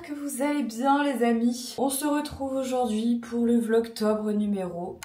que vous allez bien les amis. On se retrouve aujourd'hui pour le vlogtobre numéro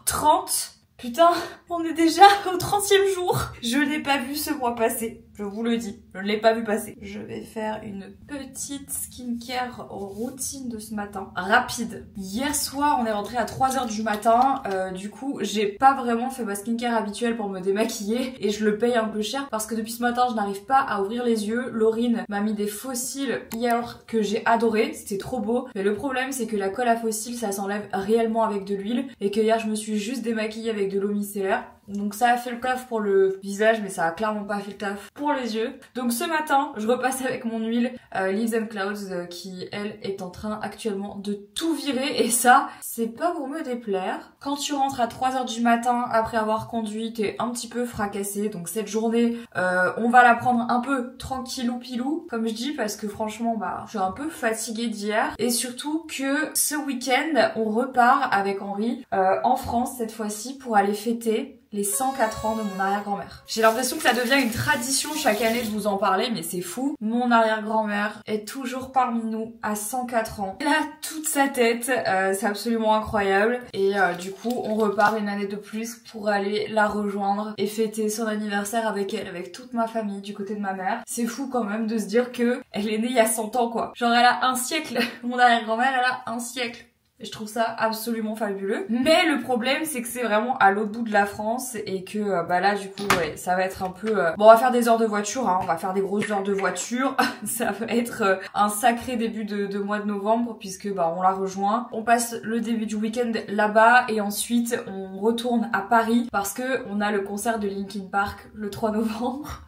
30. Putain, on est déjà au 30e jour. Je l'ai pas vu ce mois passer, je vous le dis, je ne l'ai pas vu passer. Je vais faire une petite skincare routine de ce matin, rapide. Hier soir, on est rentré à 3h du matin, du coup, j'ai pas vraiment fait ma skincare habituelle pour me démaquiller et je le paye un peu cher parce que depuis ce matin, je n'arrive pas à ouvrir les yeux. Laurine m'a mis des faux cils hier que j'ai adoré, c'était trop beau. Mais le problème, c'est que la colle à faux cils, ça s'enlève réellement avec de l'huile et que hier, je me suis juste démaquillée avec de l'eau micellaire. Donc ça a fait le taf pour le visage, mais ça a clairement pas fait le taf pour les yeux. Donc ce matin, je repasse avec mon huile Leaves and Clouds qui, elle, est en train actuellement de tout virer. Et ça, c'est pas pour me déplaire. Quand tu rentres à 3h du matin après avoir conduit, t'es un petit peu fracassé. Donc cette journée, on va la prendre un peu tranquillou pilou, comme je dis, parce que franchement, bah, je suis un peu fatiguée d'hier. Et surtout que ce week-end, on repart avec Henri en France cette fois-ci pour aller fêter les 104 ans de mon arrière-grand-mère. J'ai l'impression que ça devient une tradition chaque année de vous en parler, mais c'est fou. Mon arrière-grand-mère est toujours parmi nous à 104 ans. Elle a toute sa tête, c'est absolument incroyable. Et du coup, on repart une année de plus pour aller la rejoindre et fêter son anniversaire avec elle, avec toute ma famille du côté de ma mère. C'est fou quand même de se dire que elle est née il y a 100 ans quoi. Genre elle a un siècle, mon arrière-grand-mère elle a un siècle. Je trouve ça absolument fabuleux. Mais le problème, c'est que c'est vraiment à l'autre bout de la France et que bah là, du coup, ouais, ça va être un peu... Bon, on va faire des heures de voiture, hein, on va faire des grosses heures de voiture. Ça va être un sacré début de mois de novembre puisque bah on la rejoint. On passe le début du week-end là-bas et ensuite on retourne à Paris parce que on a le concert de Linkin Park le 3 novembre.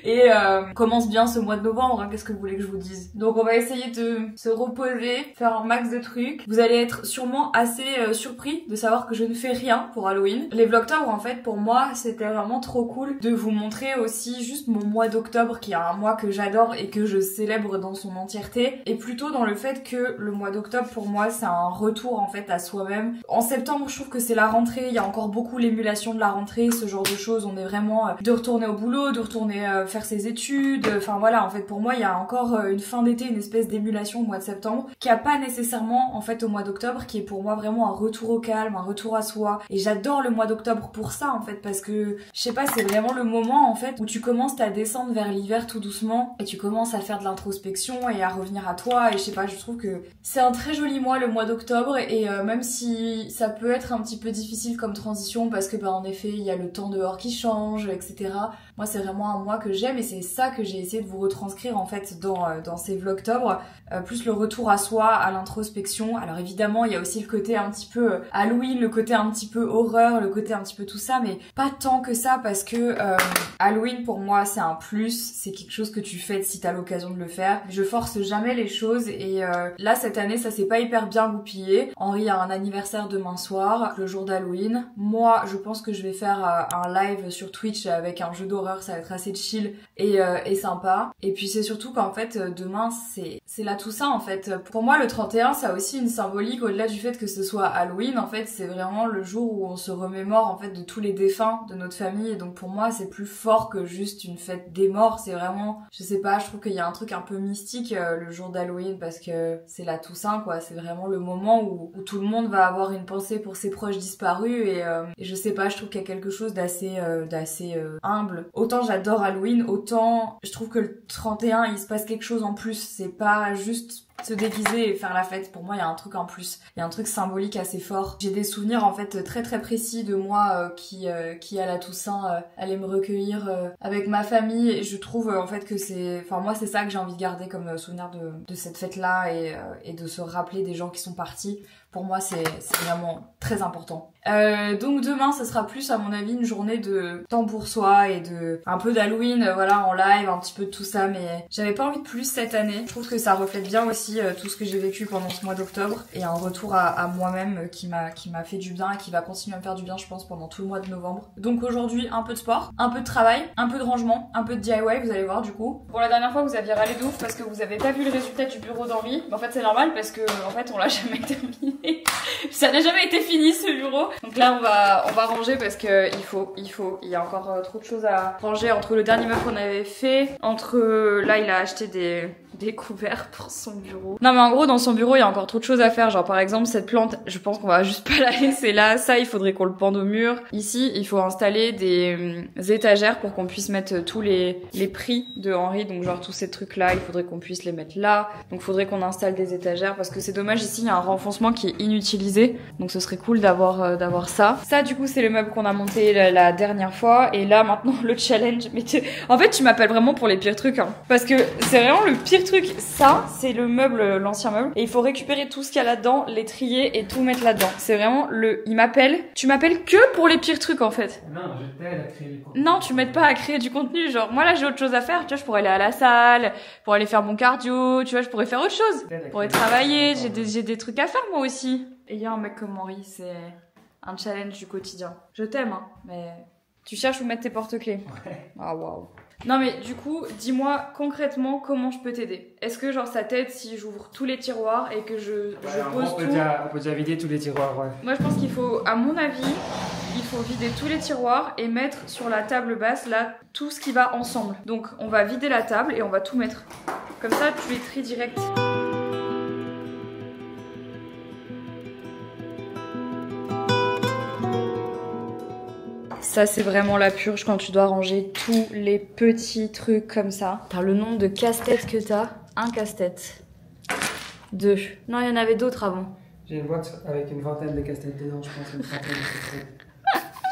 Et on commence bien ce mois de novembre, hein, qu'est-ce que vous voulez que je vous dise. Donc on va essayer de se reposer, faire un max de trucs. Vous allez être sûrement assez surpris de savoir que je ne fais rien pour Halloween. Les vlogtober en fait pour moi c'était vraiment trop cool de vous montrer aussi juste mon mois d'octobre qui est un mois que j'adore et que je célèbre dans son entièreté et plutôt dans le fait que le mois d'octobre pour moi c'est un retour en fait à soi-même. En septembre je trouve que c'est la rentrée, il y a encore beaucoup l'émulation de la rentrée, ce genre de choses, on est vraiment de retourner au boulot, de retourner faire ses études, enfin voilà en fait pour moi il y a encore une fin d'été, une espèce d'émulation au mois de septembre qui a pas nécessairement en fait au mois d'octobre qui est pour moi vraiment un retour au calme, un retour à soi. Et j'adore le mois d'octobre pour ça en fait parce que je sais pas, c'est vraiment le moment en fait où tu commences à descendre vers l'hiver tout doucement et tu commences à faire de l'introspection et à revenir à toi et je sais pas, je trouve que c'est un très joli mois le mois d'octobre et même si ça peut être un petit peu difficile comme transition parce que bah en effet il y a le temps dehors qui change etc. Moi c'est vraiment un mois que j'aime et c'est ça que j'ai essayé de vous retranscrire en fait dans ces vlogtober, plus le retour à soi, à l'introspection. Alors évidemment il y a aussi le côté un petit peu Halloween, le côté un petit peu horreur, le côté un petit peu tout ça, mais pas tant que ça parce que Halloween pour moi c'est un plus, c'est quelque chose que tu fêtes si t'as l'occasion de le faire. Je force jamais les choses et là cette année ça s'est pas hyper bien goupillé. Henri a un anniversaire demain soir, le jour d'Halloween. Moi je pense que je vais faire un live sur Twitch avec un jeu d'horreur, ça va être assez chill et sympa. Et puis c'est surtout qu'en fait demain c'est la Toussaint en fait. Pour moi le 31 ça a aussi une symbolique au-delà du fait que ce soit Halloween, en fait c'est vraiment le jour où on se remémore en fait de tous les défunts de notre famille et donc pour moi c'est plus fort que juste une fête des morts, c'est vraiment, je sais pas, je trouve qu'il y a un truc un peu mystique le jour d'Halloween parce que c'est la Toussaint quoi, c'est vraiment le moment où tout le monde va avoir une pensée pour ses proches disparus et je sais pas, je trouve qu'il y a quelque chose d'assez humble. Autant j'adore Halloween, autant je trouve que le 31 il se passe quelque chose en plus, c'est pas juste se déguiser et faire la fête. Pour moi il y a un truc en plus, il y a un truc symbolique assez fort. J'ai des souvenirs en fait très très précis de moi qui à la Toussaint allait me recueillir avec ma famille et je trouve en fait que c'est, enfin moi c'est ça que j'ai envie de garder comme souvenir de cette fête là et de se rappeler des gens qui sont partis. Pour moi c'est vraiment très important. Donc demain ça sera plus à mon avis une journée de temps pour soi et de un peu d'Halloween voilà en live, un petit peu de tout ça, mais j'avais pas envie de plus cette année. Je trouve que ça reflète bien aussi tout ce que j'ai vécu pendant ce mois d'octobre et un retour à moi-même qui m'a fait du bien et qui va continuer à me faire du bien je pense pendant tout le mois de novembre. Donc aujourd'hui un peu de sport, un peu de travail, un peu de rangement, un peu de DIY, vous allez voir du coup. Pour la dernière fois vous aviez râlé de ouf parce que vous avez pas vu le résultat du bureau d'Henri, mais en fait c'est normal parce que en fait on l'a jamais terminé. Ça n'a jamais été fini ce bureau. Donc là on va ranger parce que il y a encore trop de choses à ranger entre le dernier meuble qu'on avait fait, entre là il a acheté découvert pour son bureau. Non mais en gros dans son bureau il y a encore trop de choses à faire, genre par exemple cette plante, je pense qu'on va juste pas la laisser là, ça il faudrait qu'on le pende au mur. Ici il faut installer des étagères pour qu'on puisse mettre tous les prix de Henri, donc genre tous ces trucs là, il faudrait qu'on puisse les mettre là, donc faudrait qu'on installe des étagères parce que c'est dommage, ici il y a un renfoncement qui est inutilisé, donc ce serait cool d'avoir ça. Ça du coup c'est le meuble qu'on a monté la dernière fois, et là maintenant le challenge, mais en fait tu m'appelles vraiment pour les pires trucs hein, parce que c'est vraiment le pire truc. Ça c'est le meuble, l'ancien meuble, et il faut récupérer tout ce qu'il y a là-dedans, les trier et tout mettre là-dedans. C'est vraiment il m'appelle, tu m'appelles que pour les pires trucs en fait. Non, je t'aide à créer du contenu. Non, tu m'aides pas à créer du contenu, genre moi là j'ai autre chose à faire, tu vois, je pourrais aller à la salle, pour aller faire mon cardio, tu vois, je pourrais faire autre chose, je pourrais travailler, j'ai des trucs à faire moi aussi. Et il y a un mec comme Henri, c'est un challenge du quotidien. Je t'aime hein, mais tu cherches où mettre tes porte-clés. Ouais. Ah waouh. Non mais du coup, dis-moi concrètement comment je peux t'aider. Est-ce que genre ça t'aide si j'ouvre tous les tiroirs et que je pose tout? On peut déjà vider tous les tiroirs, ouais. Moi je pense qu'il faut, à mon avis, il faut vider tous les tiroirs et mettre sur la table basse là tout ce qui va ensemble. Donc on va vider la table et on va tout mettre. Comme ça tu les tries direct. Ça c'est vraiment la purge quand tu dois ranger tous les petits trucs comme ça. Par le nombre de casse-tête que t'as, un casse-tête. 2. Non, il y en avait d'autres avant. J'ai une boîte avec une vingtaine de casse-têtes dedans, je pense, une trentaine de casse-têtes.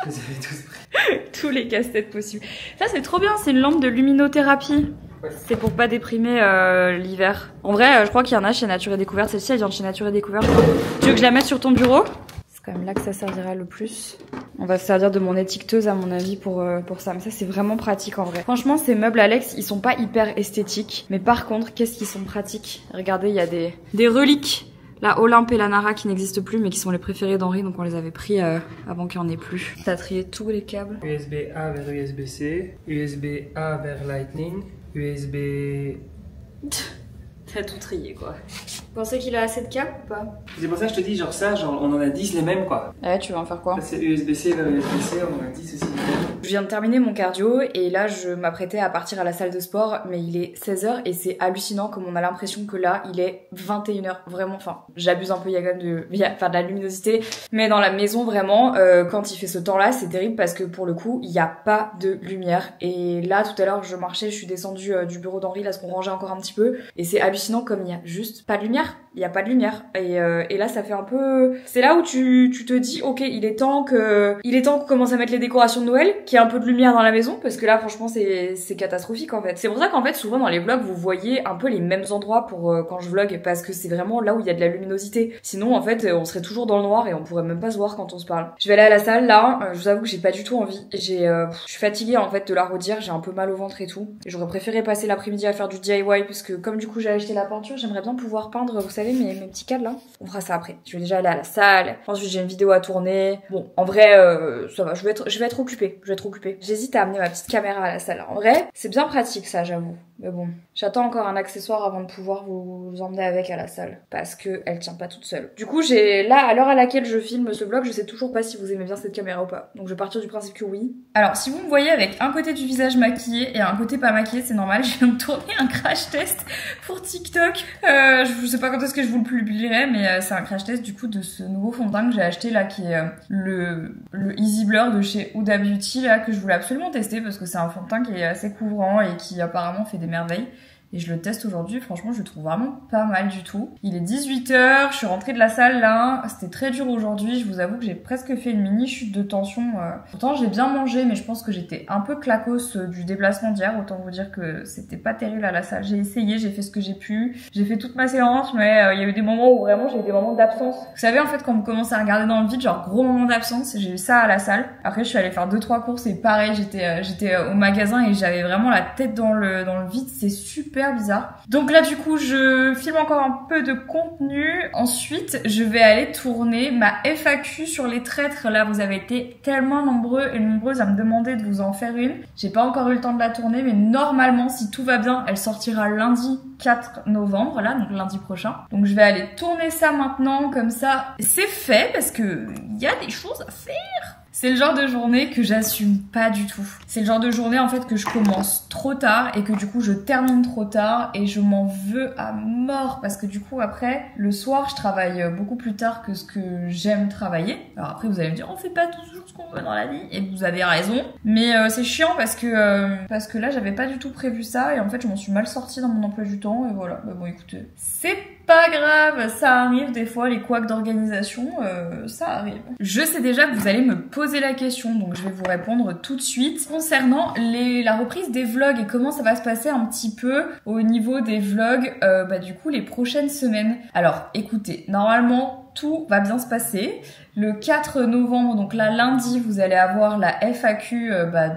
Je les avais tous pris. Tous les casse-têtes possibles. Ça c'est trop bien, c'est une lampe de luminothérapie. Ouais. C'est pour pas déprimer l'hiver. En vrai, je crois qu'il y en a chez Nature et Découverte. Celle-ci elle vient de chez Nature et Découverte. Tu veux que je la mette sur ton bureau? C'est quand même là que ça servira le plus. On va se servir de mon étiqueteuse à mon avis pour ça. Mais ça c'est vraiment pratique en vrai. Franchement ces meubles Alex ils sont pas hyper esthétiques. Mais par contre qu'est-ce qu'ils sont pratiques. Regardez il y a des reliques. La Olympe et la Nara qui n'existent plus mais qui sont les préférés d'Henri, donc on les avait pris avant qu'il n'y en ait plus. T'as trié tous les câbles. USB-A vers USB-C, USB-A vers Lightning, USB... T'as tout trié quoi. Vous pensez qu'il a assez de câbles ou pas? C'est pour ça que je te dis, genre ça, genre on en a 10 les mêmes quoi. Ouais, tu vas en faire quoi? C'est USB-C vers USB-C, on en a 10 aussi. Je viens de terminer mon cardio et là je m'apprêtais à partir à la salle de sport, mais il est 16h et c'est hallucinant comme on a l'impression que là il est 21h. Vraiment, enfin j'abuse un peu, il y a quand même de la luminosité, mais dans la maison vraiment quand il fait ce temps là c'est terrible parce que pour le coup il n'y a pas de lumière. Et là tout à l'heure je marchais, je suis descendue du bureau d'Henri là, parce qu'on rangeait encore un petit peu, et c'est hallucinant comme il n'y a juste pas de lumière. Il y a pas de lumière et là ça fait un peu, c'est là où tu te dis ok il est temps qu'on commence à mettre les décorations de Noël, qu'il y ait un peu de lumière dans la maison, parce que là franchement c'est catastrophique en fait. C'est pour ça qu'en fait souvent dans les vlogs vous voyez un peu les mêmes endroits pour quand je vlog, parce que c'est vraiment là où il y a de la luminosité. Sinon en fait on serait toujours dans le noir et on pourrait même pas se voir quand on se parle. Je vais aller à la salle là, je vous avoue que j'ai pas du tout envie. Je suis fatiguée en fait de la redire, j'ai un peu mal au ventre et tout. Et j'aurais préféré passer l'après-midi à faire du DIY parce que comme du coup j'ai acheté la peinture, j'aimerais bien pouvoir peindre, vous savez, mes petits cadres là. On fera ça après. Je vais déjà aller à la salle. Ensuite j'ai une vidéo à tourner. Bon, en vrai ça va, je vais être occupée. J'hésite à amener ma petite caméra à la salle. En vrai, c'est bien pratique ça, j'avoue. Mais bon, j'attends encore un accessoire avant de pouvoir vous emmener avec à la salle, parce que elle tient pas toute seule. Du coup, à l'heure à laquelle je filme ce vlog, je sais toujours pas si vous aimez bien cette caméra ou pas. Donc je vais partir du principe que oui. Alors, si vous me voyez avec un côté du visage maquillé et un côté pas maquillé, c'est normal. Je viens de tourner un crash test pour TikTok. Je sais pas quand est-ce que je vous le publierai, mais c'est un crash test du coup de ce nouveau fond de teint que j'ai acheté là, qui est le Easy Blur de chez Huda Beauty là, que je voulais absolument tester parce que c'est un fond de teint qui est assez couvrant et qui apparemment fait des merveilles. Et je le teste aujourd'hui, franchement je le trouve vraiment pas mal du tout. Il est 18h, je suis rentrée de la salle là, c'était très dur aujourd'hui, je vous avoue que j'ai presque fait une mini chute de tension. Pourtant j'ai bien mangé, mais je pense que j'étais un peu claquos du déplacement d'hier, autant vous dire que c'était pas terrible à la salle. J'ai essayé, j'ai fait ce que j'ai pu, j'ai fait toute ma séance, mais il y a eu des moments où vraiment j'ai eu des moments d'absence. Vous savez en fait quand vous commencez à regarder dans le vide, genre gros moment d'absence, j'ai eu ça à la salle. Après je suis allée faire 2-3 courses et pareil, j'étais au magasin et j'avais vraiment la tête dans le vide, c'est super bizarre. Donc là du coup je filme encore un peu de contenu. Ensuite je vais aller tourner ma FAQ sur les traîtres. Là vous avez été tellement nombreux et nombreuses à me demander de vous en faire une. J'ai pas encore eu le temps de la tourner, mais normalement si tout va bien elle sortira lundi 4 novembre là, donc lundi prochain. Donc je vais aller tourner ça maintenant, comme ça c'est fait, parce que il y a des choses à faire. C'est le genre de journée que j'assume pas du tout. C'est le genre de journée en fait que je commence trop tard et que du coup je termine trop tard et je m'en veux à mort parce que du coup après le soir je travaille beaucoup plus tard que ce que j'aime travailler. Alors après vous allez me dire on fait pas toujours ce qu'on veut dans la vie et vous avez raison. Mais c'est chiant parce que là j'avais pas du tout prévu ça et en fait je m'en suis mal sortie dans mon emploi du temps et voilà. Bah bon écoutez, c'est pas grave, ça arrive des fois, les couacs d'organisation, ça arrive. Je sais déjà que vous allez me poser la question, donc je vais vous répondre tout de suite. Concernant la reprise des vlogs et comment ça va se passer un petit peu au niveau des vlogs, du coup les prochaines semaines. Alors écoutez, normalement tout va bien se passer. Le 4 novembre, donc là lundi, vous allez avoir la FAQ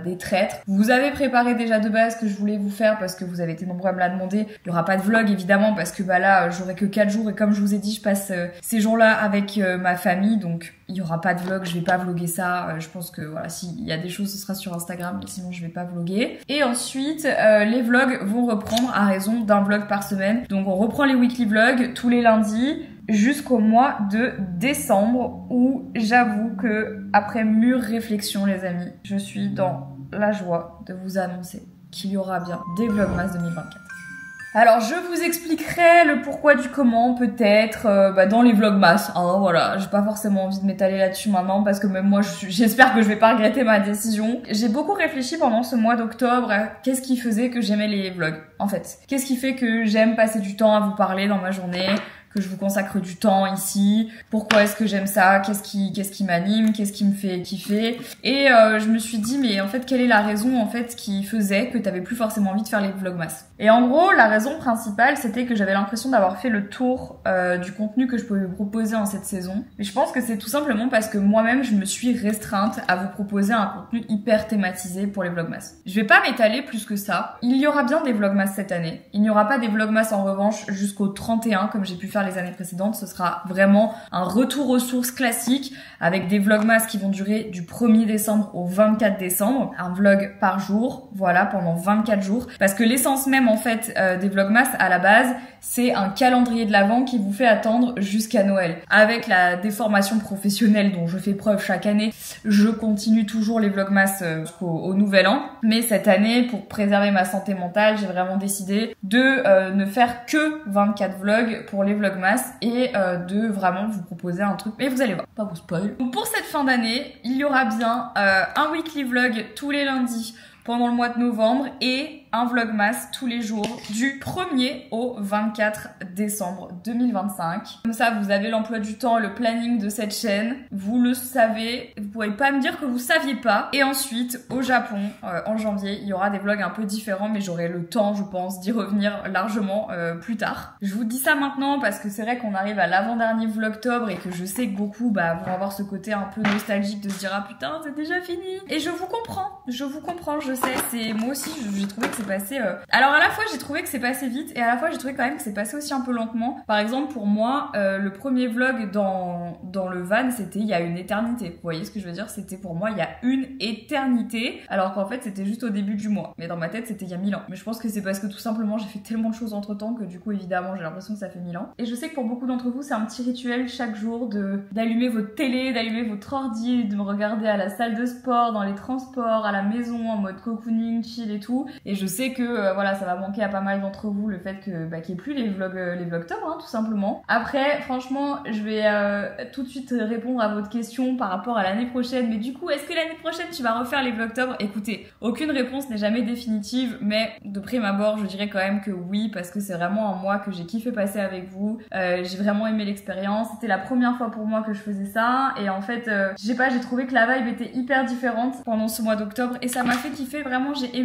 des traîtres. Vous avez préparé déjà de base ce que je voulais vous faire parce que vous avez été nombreux à me la demander. Il y aura pas de vlog évidemment parce que là j'aurai que 4 jours et comme je vous ai dit, je passe ces jours-là avec ma famille, donc il y aura pas de vlog, je vais pas vlogger ça. Je pense que voilà, s'il y a des choses, ce sera sur Instagram, mais sinon je vais pas vlogger. Et ensuite, les vlogs vont reprendre à raison d'un vlog par semaine. Donc on reprend les weekly vlogs tous les lundis jusqu'au mois de décembre où j'avoue que après mûre réflexion les amis, je suis dans la joie de vous annoncer qu'il y aura bien des Vlogmas 2024. Alors je vous expliquerai le pourquoi du comment peut-être dans les Vlogmas. Voilà, j'ai pas forcément envie de m'étaler là-dessus maintenant parce que même moi j'espère que je vais pas regretter ma décision. J'ai beaucoup réfléchi pendant ce mois d'octobre à qu'est-ce qui faisait que j'aimais les vlogs en fait. Qu'est-ce qui fait que j'aime passer du temps à vous parler dans ma journée, que je vous consacre du temps ici, pourquoi est-ce que j'aime ça, qu'est-ce qui m'anime, qu'est-ce qui me fait kiffer. Et je me suis dit mais en fait quelle est la raison en fait qui faisait que t'avais plus forcément envie de faire les vlogmas. Et en gros la raison principale c'était que j'avais l'impression d'avoir fait le tour du contenu que je pouvais vous proposer en cette saison. Mais je pense que c'est tout simplement parce que moi-même je me suis restreinte à vous proposer un contenu hyper thématisé pour les vlogmas. Je vais pas m'étaler plus que ça. Il y aura bien des vlogmas cette année. Il n'y aura pas des vlogmas en revanche jusqu'au 31 comme j'ai pu faire les années précédentes. Ce sera vraiment un retour aux sources classique avec des vlogmas qui vont durer du 1er décembre au 24 décembre. Un vlog par jour, voilà, pendant 24 jours. Parce que l'essence même en fait des vlogmas à la base, c'est un calendrier de l'Avent qui vous fait attendre jusqu'à Noël. Avec la déformation professionnelle dont je fais preuve chaque année, je continue toujours les vlogmas jusqu'au nouvel an. Mais cette année, pour préserver ma santé mentale, j'ai vraiment décidé de ne faire que 24 vlogs pour les vlogmas et de vraiment vous proposer un truc. Mais vous allez voir, pas vous spoil. Donc pour cette fin d'année, il y aura bien un weekly vlog tous les lundis pendant le mois de novembre et un vlogmas tous les jours du 1er au 24 décembre 2025. Comme ça, vous avez l'emploi du temps, le planning de cette chaîne. Vous le savez, vous pourrez pas me dire que vous saviez pas. Et ensuite, au Japon, en janvier, il y aura des vlogs un peu différents, mais j'aurai le temps, je pense, d'y revenir largement plus tard. Je vous dis ça maintenant parce que c'est vrai qu'on arrive à l'avant-dernier vlogtobre et que je sais que beaucoup vont avoir ce côté un peu nostalgique de se dire ah putain, c'est déjà fini. Et je vous comprends, je sais, c'est moi aussi, j'ai trouvé que c'est passé... Alors à la fois j'ai trouvé que c'est passé vite et à la fois j'ai trouvé quand même que c'est passé aussi un peu lentement. Par exemple pour moi le premier vlog dans le van c'était il y a une éternité. Vous voyez ce que je veux dire? C'était pour moi il y a une éternité alors qu'en fait c'était juste au début du mois. Mais dans ma tête c'était il y a 1000 ans. Mais je pense que c'est parce que tout simplement j'ai fait tellement de choses entre temps que du coup évidemment j'ai l'impression que ça fait 1000 ans. Et je sais que pour beaucoup d'entre vous c'est un petit rituel chaque jour d'allumer votre télé, d'allumer votre ordi, de me regarder à la salle de sport, dans les transports, à la maison en mode cocooning, chill et tout. Et je sais que voilà ça va manquer à pas mal d'entre vous le fait que qu'il n'y ait plus les vlogtober hein, tout simplement. Après franchement je vais tout de suite répondre à votre question par rapport à l'année prochaine. Mais du coup est-ce que l'année prochaine tu vas refaire les vlogtober? Écoutez, aucune réponse n'est jamais définitive, mais de prime abord je dirais quand même que oui parce que c'est vraiment un mois que j'ai kiffé passer avec vous. J'ai vraiment aimé l'expérience. C'était la première fois pour moi que je faisais ça et en fait je sais pas, j'ai trouvé que la vibe était hyper différente pendant ce mois d'octobre et ça m'a fait kiffer. Vraiment j'ai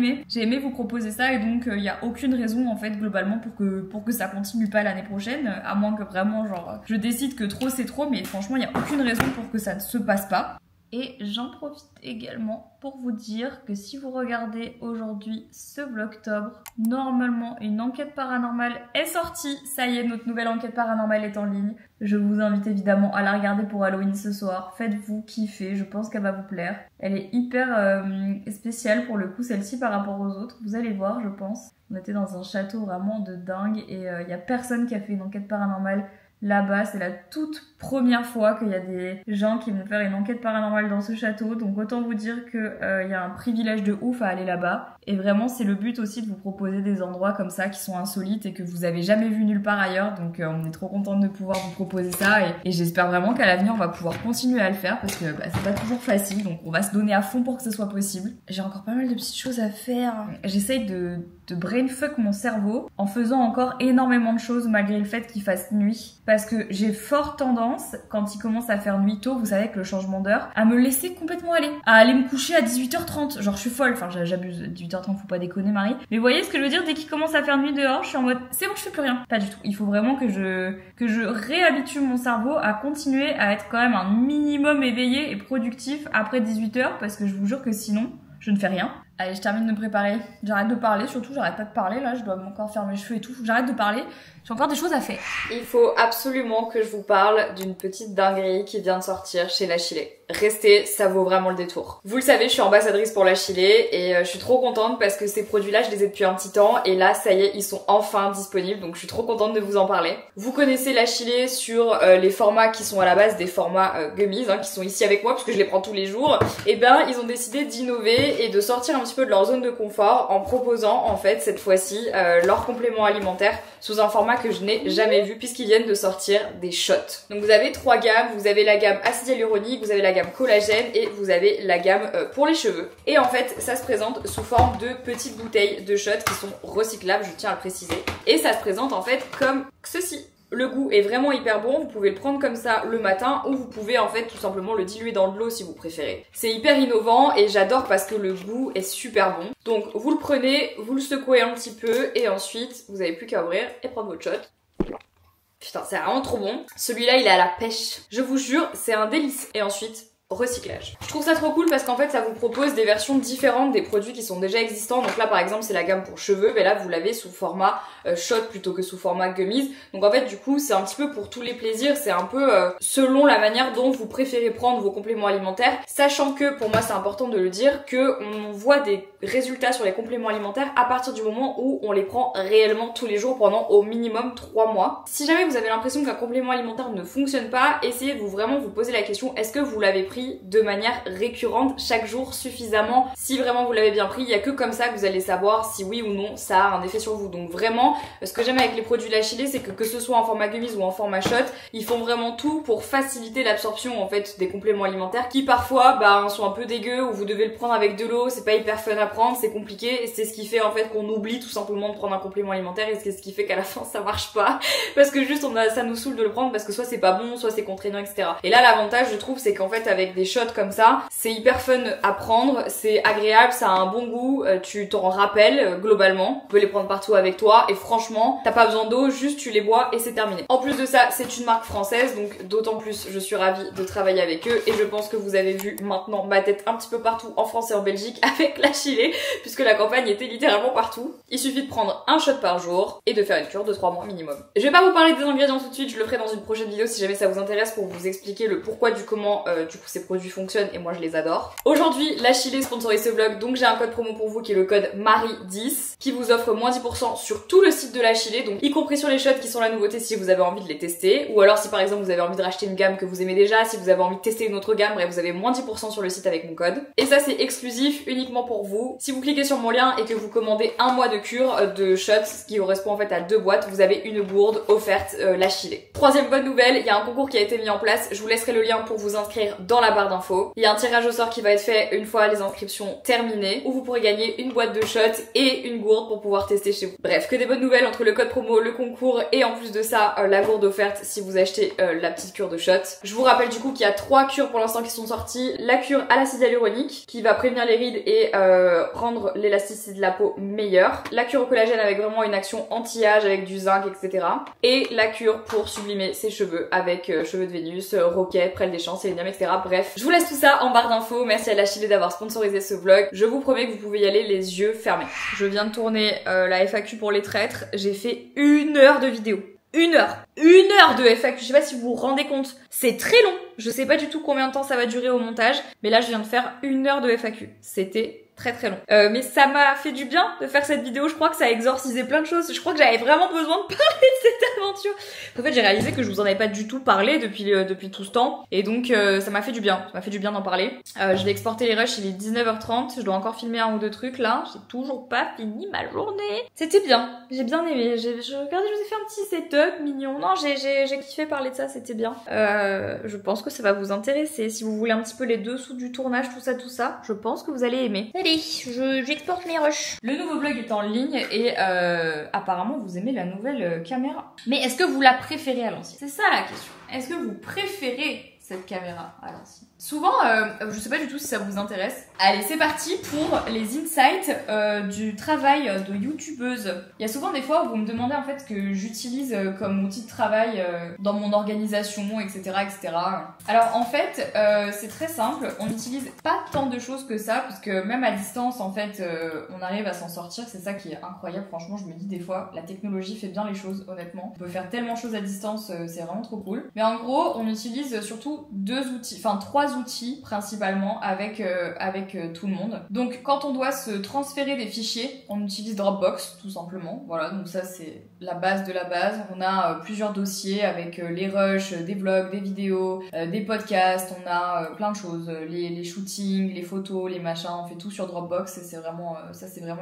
aimé vous proposer ça et donc il y a aucune raison en fait globalement pour que ça continue pas l'année prochaine, à moins que vraiment genre je décide que trop c'est trop, mais franchement il y a aucune raison pour que ça ne se passe pas. Et j'en profite également pour vous dire que si vous regardez aujourd'hui ce vlogtobre, normalement une enquête paranormale est sortie. Ça y est, notre nouvelle enquête paranormale est en ligne. Je vous invite évidemment à la regarder pour Halloween ce soir. Faites-vous kiffer, je pense qu'elle va vous plaire. Elle est hyper spéciale pour le coup, celle-ci par rapport aux autres. Vous allez voir, je pense. On était dans un château vraiment de dingue et il y a personne qui a fait une enquête paranormale là-bas. C'est la toute première fois qu'il y a des gens qui vont faire une enquête paranormale dans ce château. Donc autant vous dire que il y a un privilège de ouf à aller là-bas. Et vraiment, c'est le but aussi de vous proposer des endroits comme ça qui sont insolites et que vous avez jamais vu nulle part ailleurs. Donc on est trop contente de pouvoir vous proposer ça et j'espère vraiment qu'à l'avenir on va pouvoir continuer à le faire parce que c'est pas toujours facile. Donc on va se donner à fond pour que ce soit possible. J'ai encore pas mal de petites choses à faire. J'essaye de brainfuck mon cerveau en faisant encore énormément de choses malgré le fait qu'il fasse nuit. Parce que j'ai fort tendance, quand il commence à faire nuit tôt, vous savez que le changement d'heure, à me laisser complètement aller. À aller me coucher à 18h30. Genre je suis folle, enfin j'abuse, 18h30 faut pas déconner Marie. Mais vous voyez ce que je veux dire, dès qu'il commence à faire nuit dehors, je suis en mode c'est bon je fais plus rien. Pas du tout. Il faut vraiment que je réhabitue mon cerveau à continuer à être quand même un minimum éveillé et productif après 18h parce que je vous jure que sinon je ne fais rien. Allez, je termine de me préparer. J'arrête de parler, surtout j'arrête pas de parler là, je dois encore faire mes cheveux et tout. Faut que j'arrête de parler. J'ai encore des choses à faire. Il faut absolument que je vous parle d'une petite dinguerie qui vient de sortir chez La Chilée. Restez, ça vaut vraiment le détour. Vous le savez, je suis ambassadrice pour La Chilée et je suis trop contente parce que ces produits-là, je les ai depuis un petit temps et là, ça y est, ils sont enfin disponibles. Donc je suis trop contente de vous en parler. Vous connaissez La Chilée sur les formats qui sont à la base des formats gummies, qui sont ici avec moi parce que je les prends tous les jours. Et ben, ils ont décidé d'innover et de sortir un petit peu de leur zone de confort en proposant en fait cette fois-ci leur complément alimentaire sous un format que je n'ai jamais vu puisqu'ils viennent de sortir des shots. Donc vous avez 3 gammes, vous avez la gamme acide hyaluronique, vous avez la gamme collagène et vous avez la gamme pour les cheveux. Et en fait ça se présente sous forme de petites bouteilles de shots qui sont recyclables, je tiens à le préciser. Et ça se présente en fait comme ceci. Le goût est vraiment hyper bon, vous pouvez le prendre comme ça le matin ou vous pouvez en fait tout simplement le diluer dans de l'eau si vous préférez. C'est hyper innovant et j'adore parce que le goût est super bon. Donc vous le prenez, vous le secouez un petit peu et ensuite vous avez plus qu'à ouvrir et prendre votre shot. Putain, c'est vraiment trop bon. Celui-là il est à la pêche. Je vous jure, c'est un délice. Et ensuite, recyclage. Je trouve ça trop cool parce qu'en fait ça vous propose des versions différentes des produits qui sont déjà existants. Donc là par exemple c'est la gamme pour cheveux, mais là vous l'avez sous format shot plutôt que sous format gummies. Donc en fait du coup c'est un petit peu pour tous les plaisirs, c'est un peu selon la manière dont vous préférez prendre vos compléments alimentaires, sachant que pour moi c'est important de le dire que on voit des résultats sur les compléments alimentaires à partir du moment où on les prend réellement tous les jours pendant au minimum 3 mois. Si jamais vous avez l'impression qu'un complément alimentaire ne fonctionne pas, essayez de vraiment vous poser la question, est-ce que vous l'avez pris de manière récurrente chaque jour suffisamment? Si vraiment vous l'avez bien pris, il y a que comme ça que vous allez savoir si oui ou non ça a un effet sur vous. Donc vraiment, ce que j'aime avec les produits La Chilée, c'est que ce soit en format gummies ou en format shot, ils font vraiment tout pour faciliter l'absorption en fait des compléments alimentaires qui parfois sont un peu dégueux ou vous devez le prendre avec de l'eau, c'est pas hyper fun à prendre, c'est compliqué et c'est ce qui fait en fait qu'on oublie tout simplement de prendre un complément alimentaire et c'est ce qui fait qu'à la fin ça marche pas parce que juste ça nous saoule de le prendre parce que soit c'est pas bon, soit c'est contraignant, etc. Et là l'avantage je trouve c'est qu'en fait avec des shots comme ça, c'est hyper fun à prendre, c'est agréable, ça a un bon goût, tu t'en rappelles globalement, tu peux les prendre partout avec toi et franchement t'as pas besoin d'eau, juste tu les bois et c'est terminé. En plus de ça c'est une marque française donc d'autant plus je suis ravie de travailler avec eux et je pense que vous avez vu maintenant ma tête un petit peu partout en France et en Belgique avec La Chilée puisque la campagne était littéralement partout. Il suffit de prendre un shot par jour et de faire une cure de 3 mois minimum. Je vais pas vous parler des ingrédients tout de suite, je le ferai dans une prochaine vidéo si jamais ça vous intéresse pour vous expliquer le pourquoi du comment du coup ces produits fonctionnent et moi je les adore. Aujourd'hui La Chilée sponsorise ce vlog donc j'ai un code promo pour vous qui est le code MARIE10 qui vous offre moins 10% sur tout le site de La Chilée, donc y compris sur les shots qui sont la nouveauté si vous avez envie de les tester ou alors si par exemple vous avez envie de racheter une gamme que vous aimez déjà, si vous avez envie de tester une autre gamme, bref vous avez moins 10% sur le site avec mon code. Et ça c'est exclusif uniquement pour vous. Si vous cliquez sur mon lien et que vous commandez un mois de cure de shots, ce qui correspond en fait à 2 boîtes, vous avez une gourde offerte La Chilée. Troisième bonne nouvelle, il y a un concours qui a été mis en place, je vous laisserai le lien pour vous inscrire dans la barre d'infos. Il y a un tirage au sort qui va être fait une fois les inscriptions terminées où vous pourrez gagner une boîte de shots et une gourde pour pouvoir tester chez vous. Bref, que des bonnes nouvelles entre le code promo, le concours et en plus de ça la gourde offerte si vous achetez la petite cure de shots. Je vous rappelle du coup qu'il y a 3 cures pour l'instant qui sont sorties. La cure à l'acide hyaluronique qui va prévenir les rides et rendre l'élasticité de la peau meilleure. La cure au collagène avec vraiment une action anti-âge avec du zinc, etc. Et la cure pour sublimer ses cheveux avec cheveux de Vénus, roquet, prêle des champs, sélénium, etc. Bref, je vous laisse tout ça en barre d'infos. Merci à La Chilée d'avoir sponsorisé ce vlog. Je vous promets que vous pouvez y aller les yeux fermés. Je viens de tourner la FAQ pour les traîtres. J'ai fait 1 heure de vidéo. 1 heure. 1 heure de FAQ. Je sais pas si vous vous rendez compte. C'est très long. Je sais pas du tout combien de temps ça va durer au montage. Mais là, je viens de faire 1 heure de FAQ. C'était très très long. Mais ça m'a fait du bien de faire cette vidéo, je crois que ça a exorcisé plein de choses, je crois que j'avais vraiment besoin de parler de cette aventure. En fait j'ai réalisé que je vous en avais pas du tout parlé depuis tout ce temps, et donc ça m'a fait du bien, d'en parler. Je vais exporter les rushs, il est 19h30, je dois encore filmer un ou deux trucs là, j'ai toujours pas fini ma journée. C'était bien, j'ai bien aimé, regardez, je vous ai fait un petit setup mignon, non j'ai kiffé parler de ça, c'était bien. Je pense que ça va vous intéresser, si vous voulez un petit peu les dessous du tournage, tout ça, je pense que vous allez aimer. Allez, j'exporte mes rushs. Le nouveau vlog est en ligne et apparemment vous aimez la nouvelle caméra. Mais est-ce que vous la préférez à l'ancienne? C'est ça la question. Est-ce que vous préférez cette caméra à l'ancienne? Souvent, je sais pas du tout si ça vous intéresse. Allez, c'est parti pour les insights du travail de youtubeuse. Il y a souvent des fois où vous me demandez en fait que j'utilise comme outil de travail dans mon organisation, etc., etc. Alors en fait, c'est très simple. On n'utilise pas tant de choses que ça, parce que même à distance, en fait, on arrive à s'en sortir. C'est ça qui est incroyable. Franchement, je me dis des fois, la technologie fait bien les choses, honnêtement. On peut faire tellement de choses à distance, c'est vraiment trop cool. Mais en gros, on utilise surtout trois outils principalement avec tout le monde. Donc quand on doit se transférer des fichiers, on utilise Dropbox tout simplement. Voilà, donc ça c'est la base de la base. On a plusieurs dossiers avec les rushs, des vlogs, des vidéos, des podcasts, on a plein de choses, les shootings, les photos, les machins, on fait tout sur Dropbox et c'est vraiment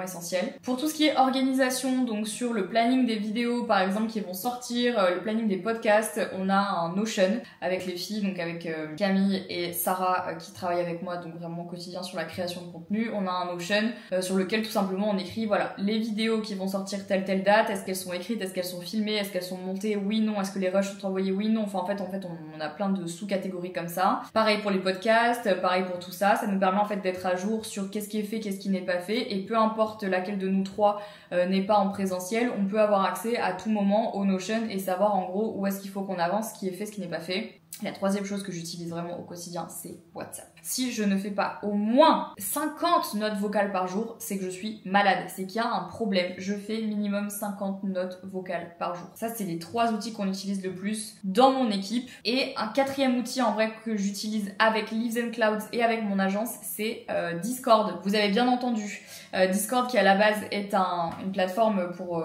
essentiel. Pour tout ce qui est organisation, donc sur le planning des vidéos par exemple qui vont sortir, le planning des podcasts, on a un Notion avec les filles, donc avec Camille et Sarah qui travaillent avec moi, donc vraiment au quotidien sur la création de contenu. On a un Notion sur lequel tout simplement on écrit voilà les vidéos qui vont sortir telle date, est-ce qu'elles sont écrites, est-ce qu'elles sont filmées, est-ce qu'elles sont montées, oui, non, est-ce que les rushs sont envoyés, oui, non. Enfin en fait on a plein de sous-catégories comme ça. Pareil pour les podcasts, pareil pour tout ça. Ça nous permet en fait d'être à jour sur qu'est-ce qui est fait, qu'est-ce qui n'est pas fait, et peu importe laquelle de nous trois n'est pas en présentiel, on peut avoir accès à tout moment au Notion et savoir en gros où est-ce qu'il faut qu'on avance, ce qui est fait, ce qui n'est pas fait. La troisième chose que j'utilise vraiment au quotidien, c'est WhatsApp. Si je ne fais pas au moins 50 notes vocales par jour, c'est que je suis malade, c'est qu'il y a un problème. Je fais minimum 50 notes vocales par jour. Ça, c'est les 3 outils qu'on utilise le plus dans mon équipe. Et un quatrième outil en vrai que j'utilise avec Leaves and Clouds et avec mon agence, c'est Discord. Vous avez bien entendu. Discord qui à la base est une plateforme pour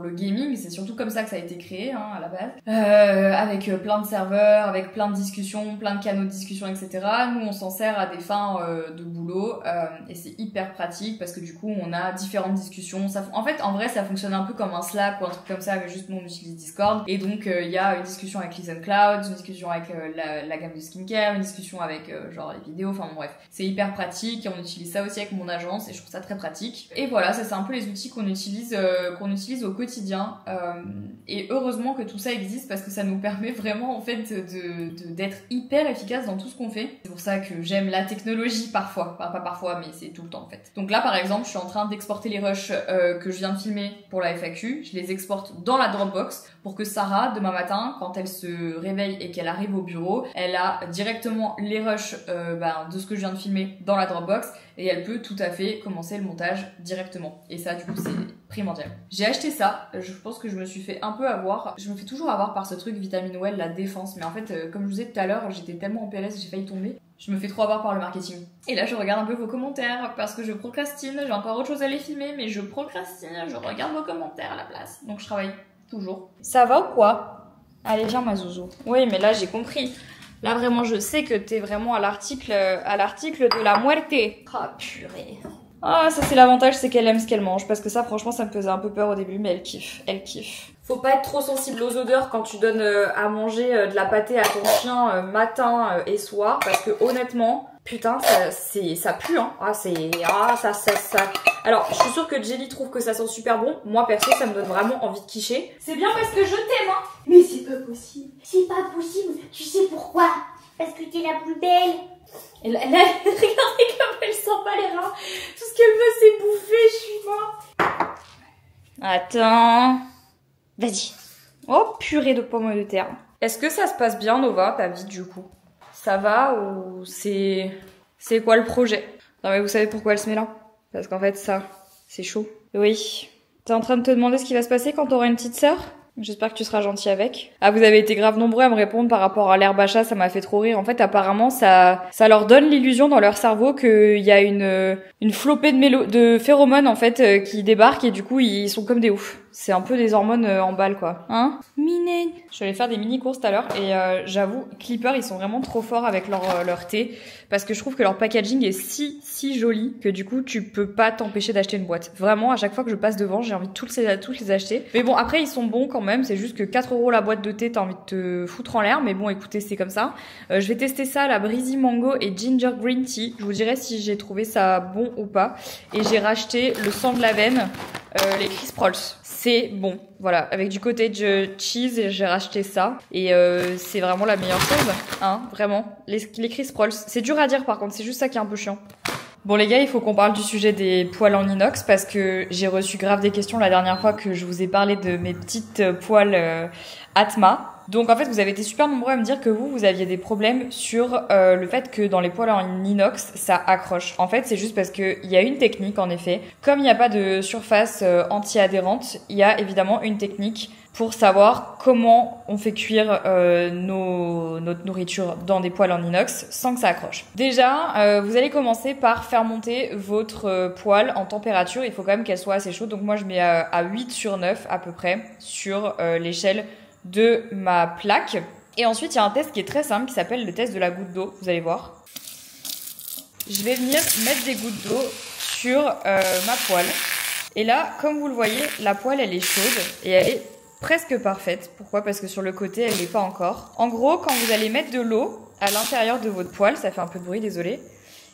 le gaming, c'est surtout comme ça que ça a été créé à la base, avec plein de serveurs, avec plein de discussions, plein de canaux de discussion, etc. Nous on s'en sert à des fins de boulot et c'est hyper pratique parce que du coup on a différentes discussions. En fait en vrai ça fonctionne un peu comme un Slack ou un truc comme ça, mais juste nous on utilise Discord et donc il y a une discussion avec Leaves and Clouds, une discussion avec la gamme de skincare, une discussion avec genre les vidéos, enfin bon, bref, c'est hyper pratique et on utilise ça aussi avec mon agence et je trouve ça très pratique. Et voilà, ça c'est un peu les outils qu'on utilise au quotidien et heureusement que tout ça existe parce que ça nous permet vraiment en fait d'être hyper efficace dans tout ce qu'on fait. C'est pour ça que j'aime la technologie parfois, enfin pas parfois mais c'est tout le temps en fait. Donc là par exemple je suis en train d'exporter les rushs que je viens de filmer pour la FAQ, je les exporte dans la Dropbox pour que Sarah demain matin quand elle se réveille et qu'elle arrive au bureau, elle a directement les rushs de ce que je viens de filmer dans la Dropbox et elle peut tout à fait commencer le montage directement. Et ça du coup c'est primordial. J'ai acheté ça, je pense que je me suis fait un peu avoir, je me fais toujours avoir par ce truc Vitamine Well, la défense, mais en fait comme je vous disais tout à l'heure, j'étais tellement en PLS, j'ai failli tomber. Je me fais trop avoir par le marketing. Et là je regarde un peu vos commentaires parce que je procrastine, j'ai encore autre chose à les filmer mais je procrastine, je regarde vos commentaires à la place. Donc je travaille toujours. Ça va ou quoi? Allez viens ma zouzou. Oui mais là j'ai compris. Là vraiment je sais que t'es vraiment à l'article de la muerte. Oh purée. Ah ça c'est l'avantage, c'est qu'elle aime ce qu'elle mange parce que ça franchement ça me faisait un peu peur au début mais elle kiffe. Faut pas être trop sensible aux odeurs quand tu donnes à manger de la pâtée à ton chien matin et soir parce que honnêtement putain ça pue hein. Ça. Alors je suis sûre que Jelly trouve que ça sent super bon, moi perso ça me donne vraiment envie de quicher. C'est bien parce que je t'aime hein. Mais c'est pas possible, tu sais pourquoi? Parce que t'es la plus belle. Elle regardez comme elle sent pas les reins. Tout ce qu'elle veut c'est bouffer, je suis morte. Attends. Vas-y. Oh purée de pommes de terre. Est-ce que ça se passe bien Nova, ta vie du coup? Ça va ou c'est quoi le projet? Non mais vous savez pourquoi elle se met là? Parce qu'en fait ça, c'est chaud. Oui. T'es en train de te demander ce qui va se passer quand t'auras une petite sœur? J'espère que tu seras gentil avec. Ah, vous avez été grave nombreux à me répondre par rapport à l'herbe à chat, ça m'a fait trop rire. En fait, apparemment, ça leur donne l'illusion dans leur cerveau qu'il y a une flopée de phéromones, en fait, qui débarquent et du coup, ils sont comme des oufs. C'est un peu des hormones en balle, quoi. Hein? Minet. Je suis allée faire des mini-courses tout à l'heure et j'avoue, Clipper, ils sont vraiment trop forts avec leur thé parce que je trouve que leur packaging est si joli que du coup, tu peux pas t'empêcher d'acheter une boîte. Vraiment, à chaque fois que je passe devant, j'ai envie de tous les acheter. Mais bon, après, ils sont bons quand même. C'est juste que 4 € la boîte de thé, t'as envie de te foutre en l'air. Mais bon, écoutez, c'est comme ça. Je vais tester ça, la Breezy Mango et Ginger Green Tea. Je vous dirai si j'ai trouvé ça bon ou pas. Et j'ai racheté le sang de la veine, les Crisp Rolls. C'est bon, voilà, avec du cottage cheese, j'ai racheté ça et c'est vraiment la meilleure chose, hein, vraiment. Les Crisp Rolls, c'est dur à dire par contre, c'est juste ça qui est un peu chiant. Bon les gars, il faut qu'on parle du sujet des poêles en inox parce que j'ai reçu grave des questions la dernière fois que je vous ai parlé de mes petites poêles Atma. Donc en fait, vous avez été super nombreux à me dire que vous aviez des problèmes sur le fait que dans les poêles en inox, ça accroche. En fait, c'est juste parce que il y a une technique en effet. Comme il n'y a pas de surface anti-adhérente, il y a évidemment une technique pour savoir comment on fait cuire notre nourriture dans des poêles en inox sans que ça accroche. Déjà, vous allez commencer par faire monter votre poêle en température. Il faut quand même qu'elle soit assez chaude. Donc moi, je mets à 8 sur 9 à peu près sur l'échelle de ma plaque. Et ensuite, il y a un test qui est très simple qui s'appelle le test de la goutte d'eau. Vous allez voir. Je vais venir mettre des gouttes d'eau sur ma poêle. Et là, comme vous le voyez, la poêle, elle est chaude et elle est presque parfaite. Pourquoi? Parce que sur le côté, elle l'est pas encore. En gros, quand vous allez mettre de l'eau à l'intérieur de votre poêle, ça fait un peu de bruit, désolé.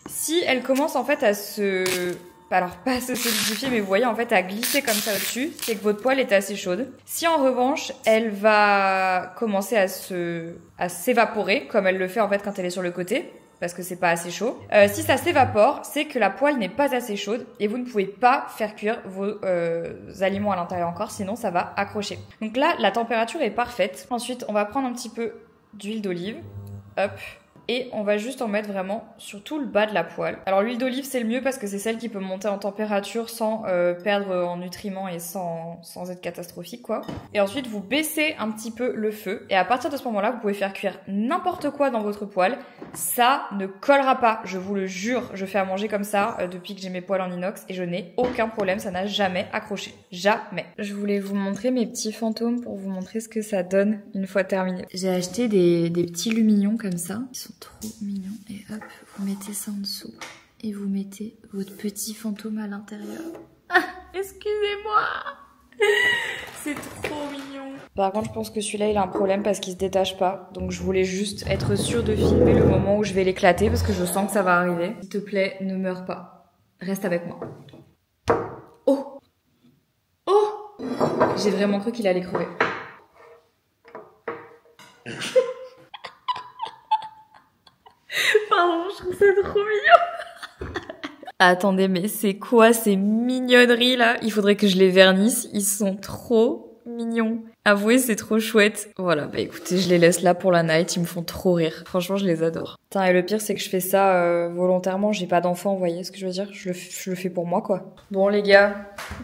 Si elle commence en fait à alors pas à se solidifier, mais vous voyez en fait à glisser comme ça au-dessus, c'est que votre poêle est assez chaude. Si en revanche, elle va commencer à s'évaporer, comme elle le fait en fait quand elle est sur le côté, parce que c'est pas assez chaud. Si ça s'évapore, c'est que la poêle n'est pas assez chaude et vous ne pouvez pas faire cuire vos aliments à l'intérieur encore, sinon ça va accrocher. Donc là, la température est parfaite. Ensuite, on va prendre un petit peu d'huile d'olive. Hop. Et on va juste en mettre vraiment sur tout le bas de la poêle. Alors l'huile d'olive c'est le mieux parce que c'est celle qui peut monter en température sans perdre en nutriments et sans être catastrophique quoi. Et ensuite vous baissez un petit peu le feu et à partir de ce moment-là vous pouvez faire cuire n'importe quoi dans votre poêle. Ça ne collera pas, je vous le jure. Je fais à manger comme ça depuis que j'ai mes poêles en inox et je n'ai aucun problème, ça n'a jamais accroché. Jamais. Je voulais vous montrer mes petits fantômes pour vous montrer ce que ça donne une fois terminé. J'ai acheté des petits lumignons comme ça. Ils sont trop mignons et hop, vous mettez ça en dessous et vous mettez votre petit fantôme à l'intérieur. Ah, excusez-moi. C'est trop mignon. Par contre, je pense que celui-là, il a un problème parce qu'il se détache pas. Donc, je voulais juste être sûre de filmer le moment où je vais l'éclater parce que je sens que ça va arriver. S'il te plaît, ne meurs pas. Reste avec moi. Oh! Oh! J'ai vraiment cru qu'il allait crever. Pardon, je trouve ça trop mignon. Attendez, mais c'est quoi ces mignonneries là? Il faudrait que je les vernisse, ils sont trop mignons. Avouez, c'est trop chouette. Voilà, bah écoutez, je les laisse là pour la night, ils me font trop rire. Franchement, je les adore. Putain, et le pire, c'est que je fais ça volontairement, j'ai pas d'enfant, vous voyez ce que je veux dire? Je le fais pour moi, quoi. Bon, les gars,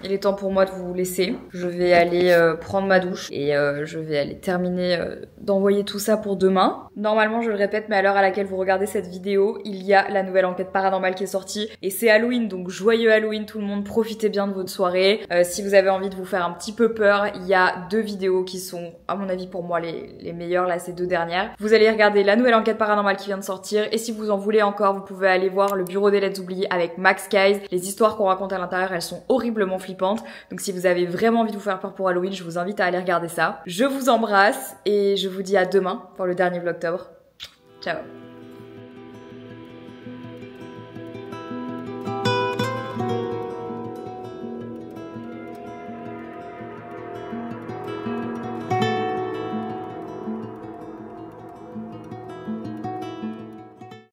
il est temps pour moi de vous laisser. Je vais aller prendre ma douche et je vais aller terminer d'envoyer tout ça pour demain. Normalement, je le répète, mais à l'heure à laquelle vous regardez cette vidéo, il y a la nouvelle enquête paranormale qui est sortie et c'est Halloween, donc joyeux Halloween tout le monde, profitez bien de votre soirée. Si vous avez envie de vous faire un petit peu peur, il y a 2 vidéos qui sont, à mon avis, pour moi, les meilleures, là, ces 2 dernières. Vous allez regarder la nouvelle enquête paranormale qui vient de sortir, et si vous en voulez encore, vous pouvez aller voir le bureau des lettres oubliées avec Max Guys. Les histoires qu'on raconte à l'intérieur, elles sont horriblement flippantes. Donc si vous avez vraiment envie de vous faire peur pour Halloween, je vous invite à aller regarder ça. Je vous embrasse, et je vous dis à demain pour le dernier vlogtober. Ciao!